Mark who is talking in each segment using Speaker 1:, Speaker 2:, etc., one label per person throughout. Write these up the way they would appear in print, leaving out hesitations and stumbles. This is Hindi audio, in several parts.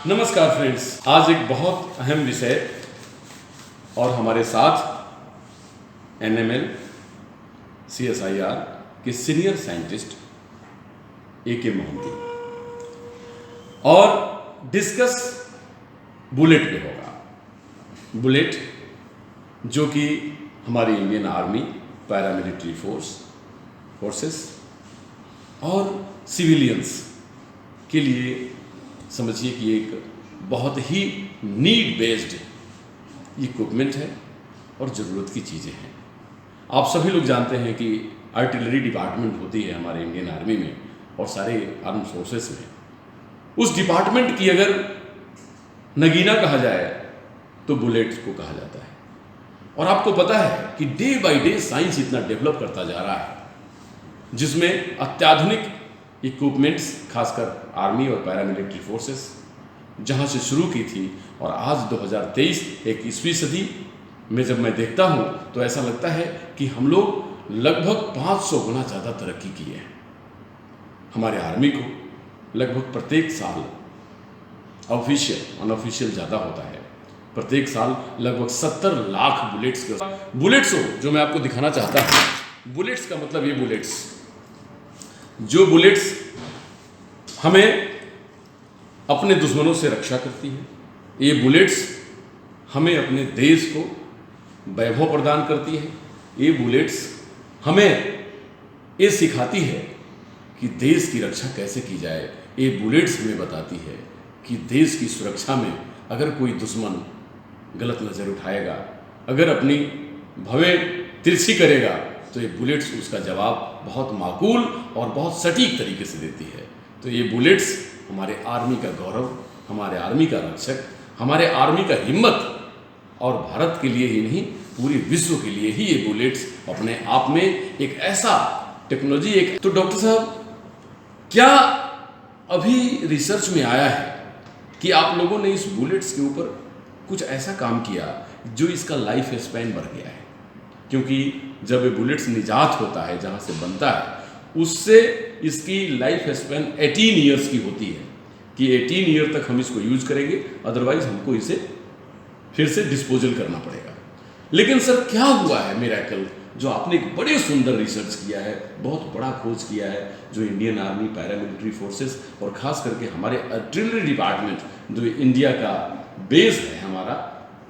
Speaker 1: नमस्कार फ्रेंड्स, आज एक बहुत अहम विषय और हमारे साथ एनएमएल सीएसआईआर के सीनियर साइंटिस्ट ए.के. मोहंती और डिस्कस बुलेट पे होगा। बुलेट जो कि हमारी इंडियन आर्मी, पैरामिलिट्री फोर्सेस और सिविलियंस के लिए समझिए कि एक बहुत ही नीड बेस्ड इक्विपमेंट है और ज़रूरत की चीज़ें हैं। आप सभी लोग जानते हैं कि आर्टिलरी डिपार्टमेंट होती है हमारे इंडियन आर्मी में और सारे आर्म फोर्सेस में। उस डिपार्टमेंट की अगर नगीना कहा जाए तो बुलेट्स को कहा जाता है। और आपको पता है कि डे बाय डे साइंस इतना डेवलप करता जा रहा है, जिसमें अत्याधुनिक इक्विपमेंट्स, खासकर आर्मी और पैरामिलिट्री फोर्सेस जहां से शुरू की थी और आज 2023 21वीं सदी में जब मैं देखता हूं तो ऐसा लगता है कि हम लोग लगभग 500 गुना ज़्यादा तरक्की की है। हमारे आर्मी को लगभग प्रत्येक साल ऑफिशियल अनऑफिशियल ज़्यादा होता है, प्रत्येक साल लगभग 70 लाख बुलेट्स हो जो मैं आपको दिखाना चाहता हूँ। बुलेट्स का मतलब ये बुलेट्स जो बुलेट्स हमें अपने दुश्मनों से रक्षा करती है, ये बुलेट्स हमें अपने देश को वैभव प्रदान करती है, ये बुलेट्स हमें ये सिखाती है कि देश की रक्षा कैसे की जाए। ये बुलेट्स हमें बताती है कि देश की सुरक्षा में अगर कोई दुश्मन गलत नज़र उठाएगा, अगर अपनी भवें तिरछी करेगा, तो ये बुलेट्स उसका जवाब बहुत माकूल और बहुत सटीक तरीके से देती है। तो ये बुलेट्स हमारे आर्मी का गौरव, हमारे आर्मी का रक्षक, हमारे आर्मी का हिम्मत और भारत के लिए ही नहीं पूरे विश्व के लिए ही ये बुलेट्स अपने आप में एक ऐसा टेक्नोलॉजी एक। तो डॉक्टर साहब, क्या अभी रिसर्च में आया है कि आप लोगों ने इस बुलेट्स के ऊपर कुछ ऐसा काम किया जो इसका लाइफ स्पैन बढ़ गया है? क्योंकि जब ये बुलेट्स निजात होता है जहाँ से बनता है, उससे इसकी लाइफ स्पैन 18 ईयर्स की होती है कि 18 ईयर तक हम इसको यूज करेंगे, अदरवाइज हमको इसे फिर से डिस्पोजल करना पड़ेगा। लेकिन सर क्या हुआ है मिरेकल, जो आपने एक बड़े सुंदर रिसर्च किया है, बहुत बड़ा खोज किया है, जो इंडियन आर्मी, पैरामिलिट्री फोर्सेस और खास करके हमारे आर्टिलरी डिपार्टमेंट जो इंडिया का बेस है हमारा,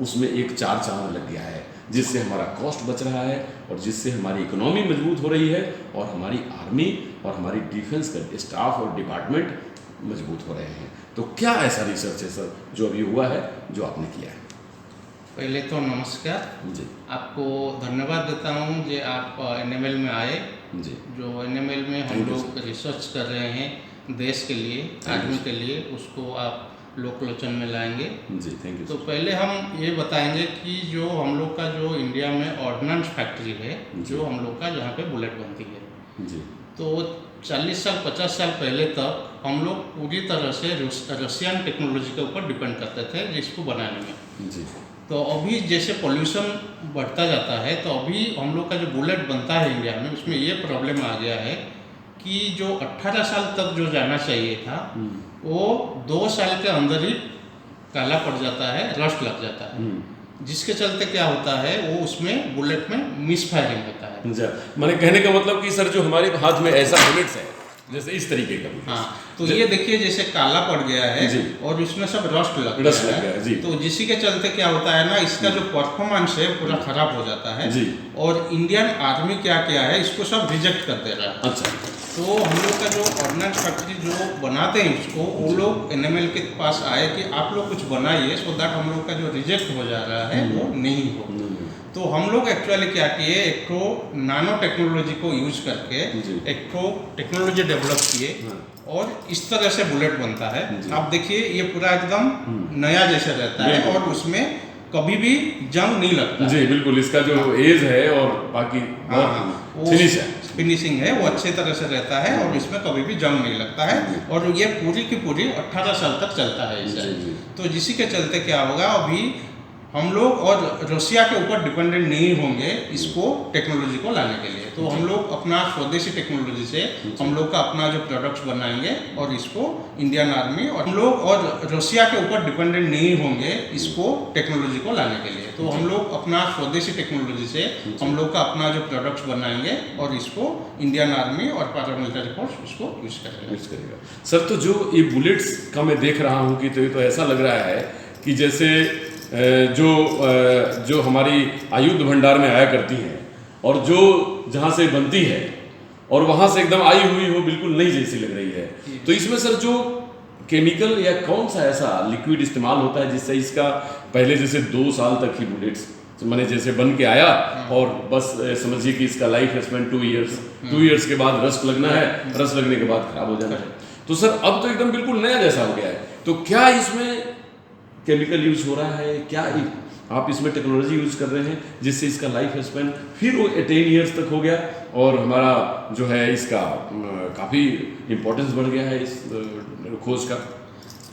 Speaker 1: उसमें एक चार चांद लग गया है, जिससे हमारा कॉस्ट बच रहा है और जिससे हमारी इकोनॉमी मजबूत हो रही है और हमारी आर्मी और हमारी डिफेंस का स्टाफ और डिपार्टमेंट मजबूत हो रहे हैं। तो क्या ऐसा रिसर्च है सर जो अभी हुआ है, जो आपने किया है?
Speaker 2: पहले तो नमस्कार
Speaker 1: जी,
Speaker 2: आपको धन्यवाद देता हूँ कि आप एनएमएल में आए।
Speaker 1: जी,
Speaker 2: जो एनएमएल में हम
Speaker 1: Thank you,
Speaker 2: लोग रिसर्च कर रहे हैं देश के लिए, आर्मी के लिए, उसको आप लोकलोचन में लाएंगे।
Speaker 1: जी, थैंक यू।
Speaker 2: तो पहले हम ये बताएंगे कि जो हम लोग का जो इंडिया में ऑर्डिनेंस फैक्ट्री है, जो हम लोग का जहाँ पे बुलेट बनती है,
Speaker 1: जी,
Speaker 2: तो 40 साल 50 साल पहले तक हम लोग पूरी तरह से रशियन टेक्नोलॉजी के ऊपर डिपेंड करते थे जिसको बनाने में।
Speaker 1: जी,
Speaker 2: तो अभी जैसे पोल्यूशन बढ़ता जाता है, तो अभी हम लोग का जो बुलेट बनता है इंडिया में, उसमें ये प्रॉब्लम आ गया है कि जो 18 साल तक जो जाना चाहिए था, वो 2 साल के अंदर ही काला पड़ जाता है, रस्ट लग जाता है, जिसके चलते क्या होता है, वो उसमें बुलेट में मिस फायरिंग होता है।
Speaker 1: मैंने कहने का मतलब कि सर जो हमारे हाथ में ऐसा बुलेट्स है जैसे इस तरीके का बुलेट्स,
Speaker 2: हाँ, तो ये देखिए जैसे काला पड़ गया है और इसमें सब रस्ट लग गया है जी। तो जिसी के चलते क्या होता है ना, इसका जो परफॉर्मेंस है पूरा खराब हो जाता है जी। और इंडियन आर्मी क्या क्या है, इसको सब रिजेक्ट कर दे रहा है। अच्छा, तो हम लोग का जो ऑर्डिनेंस फैक्ट्री जो बनाते हैं उसको, वो लोग एनएमएल के पास आए कि आप लोग कुछ बनाइए सो दैट हम लोग का जो रिजेक्ट हो जा रहा है वो नहीं हो। तो हम लोग एक्चुअली क्या किए, एक तो नानो टेक्नोलॉजी को यूज करके एक तो टेक्नोलॉजी डेवलप किए और इस तरह से बुलेट बनता है। आप देखिए ये पूरा एकदम नया जैसे रहता है और उसमें कभी भी जंग नहीं लगता
Speaker 1: जी। बिल्कुल, इसका जो एज है और बाकी
Speaker 2: फिनिशिंग है वो अच्छे तरह से रहता है और इसमें कभी भी जंग नहीं लगता है और ये पूरी की पूरी 18 साल तक चलता है इसे। तो जिसी के चलते क्या होगा, अभी हम लोग और रशिया के ऊपर डिपेंडेंट नहीं होंगे इसको टेक्नोलॉजी को लाने के लिए। तो हम लोग अपना स्वदेशी टेक्नोलॉजी से हम लोग का अपना जो प्रोडक्ट्स बनाएंगे और इसको इंडियन आर्मी और हम लोग और रशिया के ऊपर डिपेंडेंट नहीं होंगे इसको टेक्नोलॉजी को लाने के लिए। तो हम लोग अपना स्वदेशी टेक्नोलॉजी से हम लोग का अपना जो प्रोडक्ट्स बनाएंगे और इसको इंडियन आर्मी और पैरामिलिट्री फोर्स उसको यूज करेगा।
Speaker 1: सर तो जो ये बुलेट्स का मैं देख रहा हूँ कि तो ऐसा लग रहा है कि जैसे जो हमारी आयुध भंडार में आया करती हैं और जो जहाँ से बनती है और वहाँ से एकदम आई हुई हो, बिल्कुल नई जैसी लग रही है। तो इसमें सर जो केमिकल या कौन सा ऐसा लिक्विड इस्तेमाल होता है जिससे इसका पहले जैसे 2 साल तक ही बुलेट्स मैंने जैसे बन के आया और बस समझिए कि इसका लाइफ स्पेन 2 इयर्स के बाद रस्ट लगना है, रस्ट लगने के बाद खराब हो जाना है। तो सर अब तो एकदम बिल्कुल नया जैसा हो गया है। तो क्या इसमें केमिकल यूज हो रहा है, क्या आप इसमें टेक्नोलॉजी यूज कर रहे हैं जिससे इसका लाइफ स्पेन फिर वो 10 इयर्स तक हो गया और हमारा जो है इसका काफ़ी इम्पोर्टेंस बढ़ गया है इस खोज का?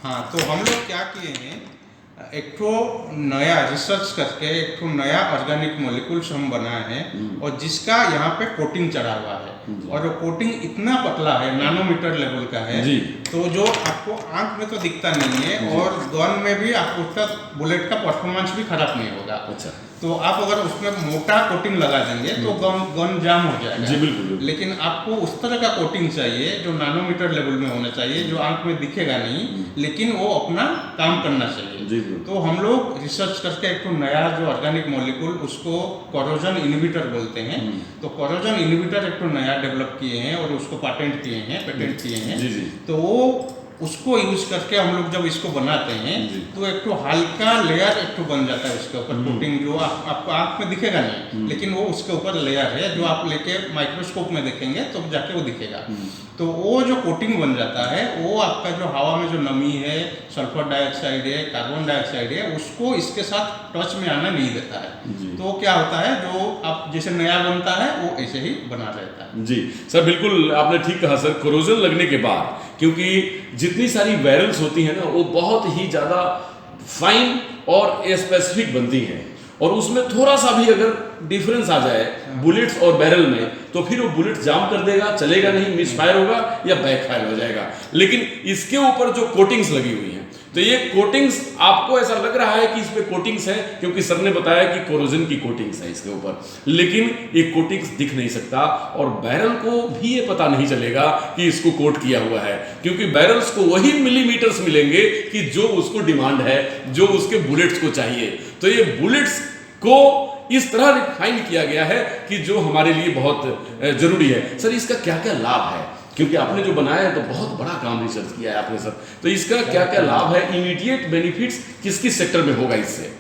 Speaker 2: हाँ, तो हम लोग क्या किए हैं, एक तो नया रिसर्च करके एक तो नया ऑर्गेनिक मॉलिक्यूल्स हम बनाए हैं और जिसका यहाँ पे कोटिंग चढ़ा हुआ है और वो कोटिंग इतना पतला है, नैनोमीटर लेवल का है, तो जो आपको आंख में तो दिखता नहीं है और गन में भी आपको उसका बुलेट का परफॉर्मेंस भी खराब नहीं होगा।
Speaker 1: अच्छा।
Speaker 2: तो आप अगर उसमें मोटा कोटिंग लगा देंगे तो गन जाम हो जाएगा।
Speaker 1: जी बिल्कुल।
Speaker 2: लेकिन आपको उस तरह का कोटिंग चाहिए जो नैनोमीटर लेवल में होना चाहिए, जो आंख में दिखेगा नहीं लेकिन वो अपना काम करना चाहिए। तो हम लोग रिसर्च करके एक तो नया जो ऑर्गेनिक मॉलिक्यूल उसको कोरोजन इनहिबिटर बोलते हैं, तो कोरोजन इनहिबिटर एक तो नया डेवलप किए हैं और उसको पेटेंट किए हैं। तो वो उसको यूज करके हम लोग जब इसको बनाते हैं तो एक तो हल्का लेयर एक तो बन जाता है उसके ऊपर कोटिंग, जो आपको आंख में दिखेगा नहीं लेकिन वो उसके ऊपर लेयर है जो आप लेके माइक्रोस्कोप में देखेंगे तो जाके वो दिखेगा। तो वो जो कोटिंग बन जाता है वो आपका जो हवा में जो नमी है, सल्फर डाइऑक्साइड है, कार्बन डाइऑक्साइड है, उसको इसके साथ टच में आना नहीं देता है। तो क्या होता है, जो आप जैसे नया बनता है वो ऐसे ही बना रहता है।
Speaker 1: जी सर, बिल्कुल आपने ठीक कहा सर। कोरोजन लगने के बाद क्योंकि जितनी सारी बैरल्स होती हैं ना वो बहुत ही ज़्यादा फाइन और स्पेसिफिक बनती हैं और उसमें थोड़ा सा भी अगर डिफरेंस आ जाए बुलेट्स और बैरल में तो फिर वो बुलेट जाम कर देगा, चलेगा नहीं, मिसफायर होगा या बैकफायर हो जाएगा। लेकिन इसके ऊपर जो कोटिंग्स लगी हुई हैं तो ये कोटिंग्स आपको ऐसा लग रहा है कि इस पे कोटिंग्स है क्योंकि सर ने बताया कि कोरोजन की कोटिंग्स है इसके ऊपर, लेकिन ये कोटिंग्स दिख नहीं सकता और बैरल को भी ये पता नहीं चलेगा कि इसको कोट किया हुआ है क्योंकि बैरल्स को वही मिलीमीटर्स मिलेंगे कि जो उसको डिमांड है, जो उसके बुलेट्स को चाहिए। तो ये बुलेट्स को इस तरह रिफाइन किया गया है कि जो हमारे लिए बहुत जरूरी है। सर इसका क्या क्या लाभ है, क्योंकि आपने जो बनाया है तो बहुत बड़ा काम रिसर्च किया है आपने सर, तो इसका क्या क्या लाभ है, इमीडिएट बेनिफिट्स किस किस सेक्टर में होगा इससे?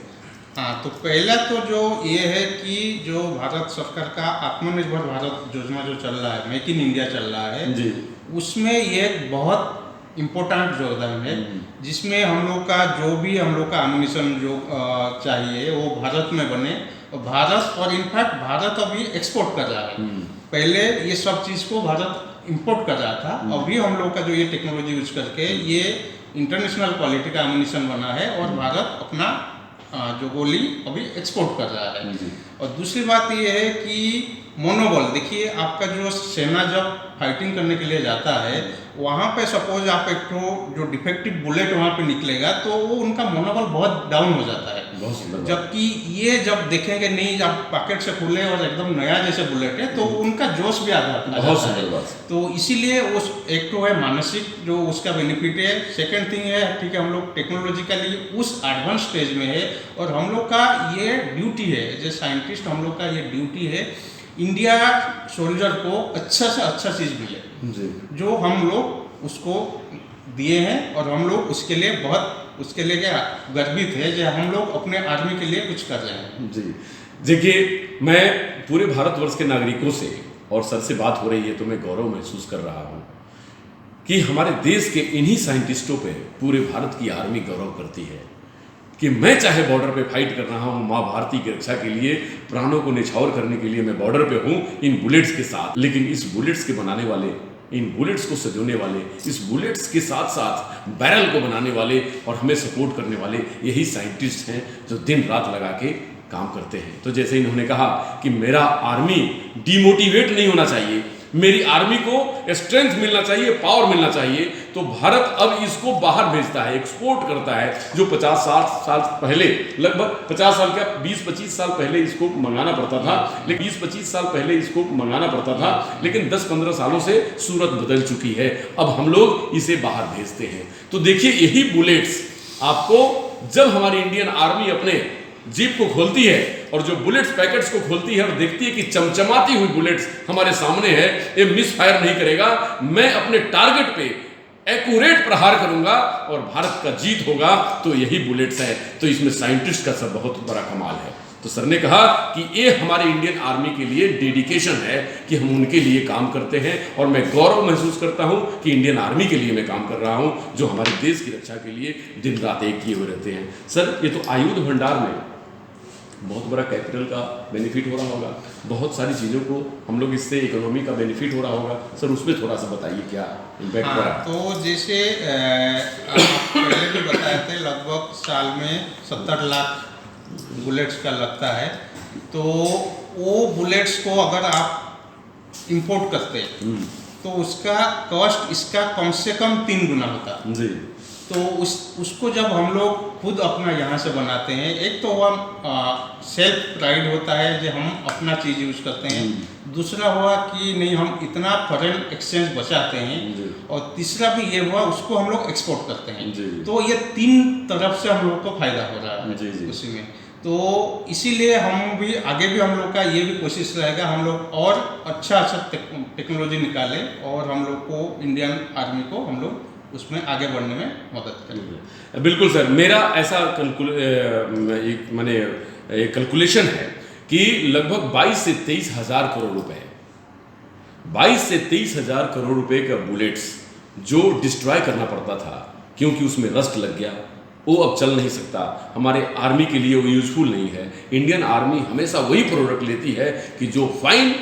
Speaker 2: हाँ, तो पहला तो जो ये है कि जो भारत सरकार का आत्मनिर्भर भारत योजना जो चल रहा है, मेक इन इंडिया चल रहा है जी, उसमें ये बहुत इम्पोर्टेंट योगदान है जिसमें हम लोग का जो भी हम लोग का एमिनिशन जो चाहिए वो भारत में बने और भारत और इनफैक्ट भारत अभी एक्सपोर्ट कर रहा है। पहले ये सब चीज़ को भारत इंपोर्ट कर रहा था, अभी हम लोग का जो ये टेक्नोलॉजी यूज करके ये इंटरनेशनल क्वालिटी का एमिनिशन बना है और भारत अपना जो गोली अभी एक्सपोर्ट कर रहा है। और दूसरी बात ये है कि मोनोबल, देखिए आपका जो सेना जब फाइटिंग करने के लिए जाता है वहाँ पे सपोज आप एक तो जो डिफेक्टिव बुलेट वहाँ पे निकलेगा तो वो उनका मनोबल बहुत डाउन हो जाता है। जबकि ये जब देखेंगे नहीं, जब पैकेट से खुले और एकदम नया जैसे बुलेट है तो उनका जोश भी आ जाता है। तो इसीलिए उस एक तो है मानसिक जो उसका बेनिफिट है, सेकेंड थिंग है ठीक है हम लोग टेक्नोलॉजिकली उस एडवांस स्टेज में है और हम लोग का ये ड्यूटी है एज ए साइंटिस्ट, हम लोग का ये ड्यूटी है इंडिया सोल्जर को अच्छा से अच्छा चीज़ मिले जो हम लोग उसको दिए हैं और हम लोग उसके लिए बहुत उसके लिए क्या गर्वित है जो हम लोग अपने आर्मी के लिए कुछ कर रहे हैं।
Speaker 1: जी देखिए, मैं पूरे भारतवर्ष के नागरिकों से और सर से बात हो रही है तो मैं गौरव महसूस कर रहा हूँ कि हमारे देश के इन्हीं साइंटिस्टों पे पूरे भारत की आर्मी गौरव करती है कि मैं चाहे बॉर्डर पे फाइट कर रहा हूँ माँ भारती की रक्षा के लिए, प्राणों को निछावर करने के लिए मैं बॉर्डर पे हूँ इन बुलेट्स के साथ, लेकिन इस बुलेट्स के बनाने वाले इन बुलेट्स को सजोने वाले, इस बुलेट्स के साथ साथ बैरल को बनाने वाले और हमें सपोर्ट करने वाले यही साइंटिस्ट हैं जो दिन रात लगा के काम करते हैं। तो जैसे इन्होंने कहा कि मेरा आर्मी डिमोटिवेट नहीं होना चाहिए, मेरी आर्मी को स्ट्रेंथ मिलना चाहिए, पावर मिलना चाहिए, तो भारत अब इसको बाहर भेजता है, एक्सपोर्ट करता है। जो 50-60 साल पहले, लगभग 50 साल क्या 20-25 साल पहले इसको मंगाना पड़ता था, लेकिन 20-25 साल पहले इसको मंगाना पड़ता था, लेकिन 10-15 सालों से सूरत बदल चुकी है। अब हम लोग इसे बाहर भेजते हैं। तो देखिए यही बुलेट्स आपको, जब हमारी इंडियन आर्मी अपने जीप को खोलती है और जो बुलेट्स पैकेट्स को खोलती है और देखती है कि चमचमाती हुई बुलेट्स हमारे सामने है, ये मिस फायर नहीं करेगा, मैं अपने टारगेट पे एक्यूरेट प्रहार करूंगा और भारत का जीत होगा, तो यही बुलेट्स है। तो इसमें साइंटिस्ट का सब बहुत बड़ा कमाल है। तो सर ने कहा कि ये हमारे इंडियन आर्मी के लिए डेडिकेशन है कि हम उनके लिए काम करते हैं, और मैं गौरव महसूस करता हूं कि इंडियन आर्मी के लिए मैं काम कर रहा हूं, जो हमारे देश की रक्षा के लिए दिन रात एक किए हुए रहते हैं। सर ये तो आयुध भंडार में बहुत बड़ा कैपिटल का बेनिफिट हो रहा होगा, बहुत सारी चीज़ों को हम लोग इससे इकोनॉमी का बेनिफिट हो रहा होगा। सर उसमें थोड़ा सा बताइए क्या इम्पैक्ट हो रहा है।
Speaker 2: तो जैसे आप पहले भी बताए थे, लगभग साल में 70 लाख बुलेट्स का लगता है। तो वो बुलेट्स को अगर आप इंपोर्ट करते तो उसका कॉस्ट इसका कम से कम 3 गुना होता
Speaker 1: जी।
Speaker 2: तो उसको जब हम लोग खुद अपना यहाँ से बनाते हैं, एक तो वह सेल्फ प्राइड होता है जो हम अपना चीज़ यूज करते हैं, दूसरा हुआ कि नहीं हम इतना फॉरेन एक्सचेंज बचाते हैं, और तीसरा भी ये हुआ उसको हम लोग एक्सपोर्ट करते हैं। तो ये 3 तरफ से हम लोग को फायदा हो रहा है उसी में। तो इसीलिए हम भी आगे भी हम लोग का ये भी कोशिश रहेगा, हम लोग और अच्छा टेक्नोलॉजी निकालें और हम लोग को इंडियन आर्मी को हम लोग उसमें आगे बढ़ने में मदद करें।
Speaker 1: बिल्कुल सर, मेरा ऐसा कैलकुलेशन है कि लगभग 22 से 23 हज़ार करोड़ रुपए, 22 से 23 हज़ार करोड़ रुपए का बुलेट्स जो डिस्ट्रॉय करना पड़ता था क्योंकि उसमें रस्ट लग गया, वो अब चल नहीं सकता, हमारे आर्मी के लिए वो यूजफुल नहीं है। इंडियन आर्मी हमेशा वही प्रोडक्ट लेती है कि जो फाइन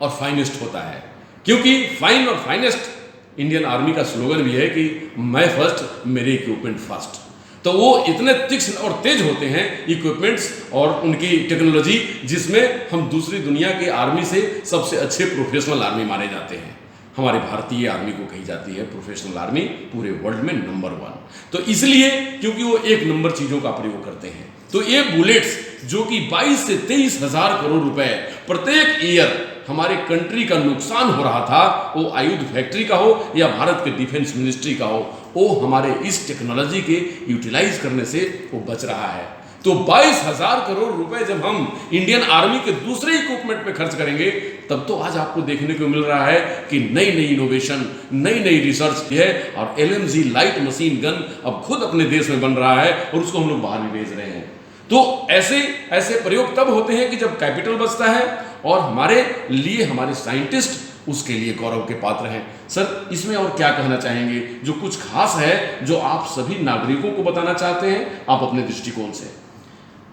Speaker 1: और फाइनेस्ट होता है, क्योंकि फाइन और फाइनेस्ट इंडियन आर्मी का स्लोगन भी है कि मैं फर्स्ट, मेरे इक्विपमेंट फर्स्ट। तो वो इतने तीक्ष्ण और तेज होते हैं इक्विपमेंट्स और उनकी टेक्नोलॉजी, जिसमें हम दूसरी दुनिया के आर्मी से सबसे अच्छे प्रोफेशनल आर्मी माने जाते हैं। हमारे भारतीय आर्मी को कही जाती है प्रोफेशनल आर्मी पूरे वर्ल्ड में नंबर 1। तो इसलिए क्योंकि वो एक नंबर चीज़ों का प्रयोग करते हैं। तो ये बुलेट्स जो कि 22 से 23 हज़ार करोड़ रुपए प्रत्येक ईयर हमारे कंट्री का नुकसान हो रहा था, वो आयुध फैक्ट्री का हो या भारत के डिफेंस मिनिस्ट्री का हो, वो हमारे इस टेक्नोलॉजी के यूटिलाइज करने से वो बच रहा है। तो 22 हज़ार करोड़ रुपए जब हम इंडियन आर्मी के दूसरे इक्विपमेंट पे खर्च करेंगे, तब तो आज आपको देखने को मिल रहा है कि नई नई इनोवेशन, नई नई रिसर्च है, और LMG लाइट मशीन गन अब खुद अपने देश में बन रहा है और उसको हम लोग बाहर भी भेज रहे हैं। तो ऐसे प्रयोग तब होते हैं कि जब कैपिटल बचता है, और हमारे लिए हमारे साइंटिस्ट उसके लिए गौरव के पात्र हैं। सर इसमें और क्या कहना चाहेंगे, जो कुछ खास है जो आप सभी नागरिकों को बताना चाहते हैं, आप अपने दृष्टिकोण से?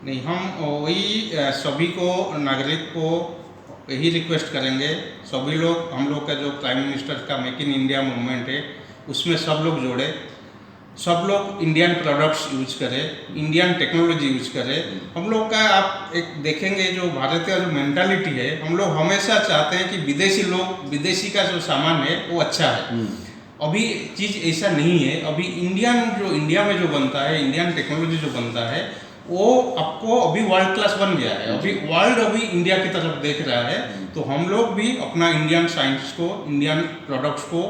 Speaker 2: नहीं, हम वही सभी को, नागरिक को यही रिक्वेस्ट करेंगे, सभी लोग, हम लोग का जो प्राइम मिनिस्टर का मेक इन इंडिया मूवमेंट है उसमें सब लोग जोड़े, सब लोग इंडियन प्रोडक्ट्स यूज करें, इंडियन टेक्नोलॉजी यूज करें। हम लोग का आप एक देखेंगे जो भारतीय जो मेंटालिटी है, हम लोग हमेशा चाहते हैं कि विदेशी का जो सामान है वो अच्छा है। अभी चीज़ ऐसा नहीं है। अभी इंडिया में जो बनता है, इंडियन टेक्नोलॉजी जो बनता है, वो आपको अभी वर्ल्ड क्लास बन गया है। अभी वर्ल्ड इंडिया की तरफ देख रहा है। तो हम लोग भी अपना इंडियन साइंस को, इंडियन प्रोडक्ट्स को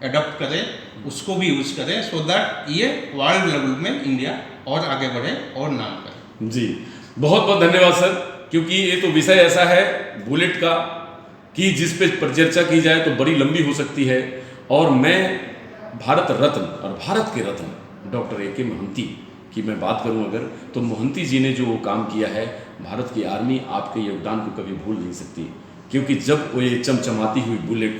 Speaker 2: एडॉप्ट करें, उसको भी यूज करें, सो दैट ये वर्ल्ड लेवल में इंडिया और आगे बढ़े और नाम करे।
Speaker 1: जी, बहुत बहुत धन्यवाद सर, क्योंकि ये तो विषय ऐसा है बुलेट का कि जिस पे परिचर्चा की जाए तो बड़ी लंबी हो सकती है। और मैं भारत रत्न और भारत के रत्न डॉक्टर A.K. मोहंती की मैं बात करूं अगर, तो मोहंती जी ने जो वो काम किया है, भारत की आर्मी आपके योगदान को कभी भूल नहीं सकती। क्योंकि जब वो ये चमचमाती हुई बुलेट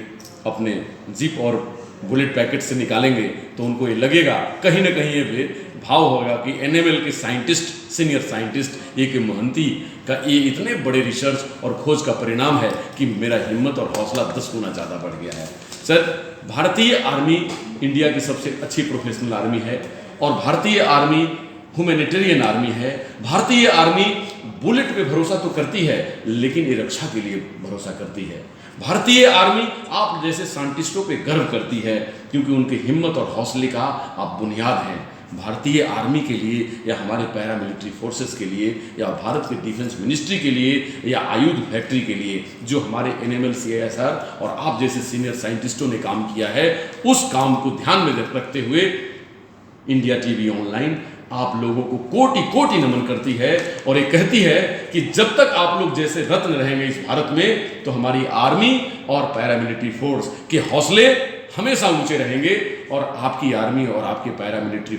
Speaker 1: अपने जिप और बुलेट पैकेट से निकालेंगे तो उनको ये लगेगा, कहीं ना कहीं ये भाव होगा कि NML के scientist, senior scientist A.K. Mohanty का ये इतने बड़े रिसर्च और खोज का परिणाम है कि मेरा हिम्मत और हौसला 10 गुना ज़्यादा बढ़ गया है। सर, भारतीय आर्मी इंडिया की सबसे अच्छी प्रोफेशनल आर्मी है और भारतीय आर्मी ह्यूमैनिटेरियन आर्मी है। भारतीय आर्मी बुलेट पे भरोसा तो करती है लेकिन ये रक्षा के लिए भरोसा करती है। भारतीय आर्मी आप जैसे साइंटिस्टों पे गर्व करती है क्योंकि उनकी हिम्मत और हौसले का आप बुनियाद हैं। भारतीय आर्मी के लिए या हमारे पैरामिलिट्री फोर्सेस के लिए या भारत के डिफेंस मिनिस्ट्री के लिए या आयुध फैक्ट्री के लिए जो हमारे NML CISR और आप जैसे सीनियर साइंटिस्टों ने काम किया है, उस काम को ध्यान में रखते हुए इंडिया टीवी ऑनलाइन आप लोगों को कोटि कोटि नमन करती है और ये कहती है कि जब तक आप लोग जैसे रत्न रहेंगे इस भारत में तो हमारी आर्मी और पैरामिलिट्री फोर्स के हौसले हमेशा ऊंचे रहेंगे और आपकी आर्मी और आपके पैरामिलिट्री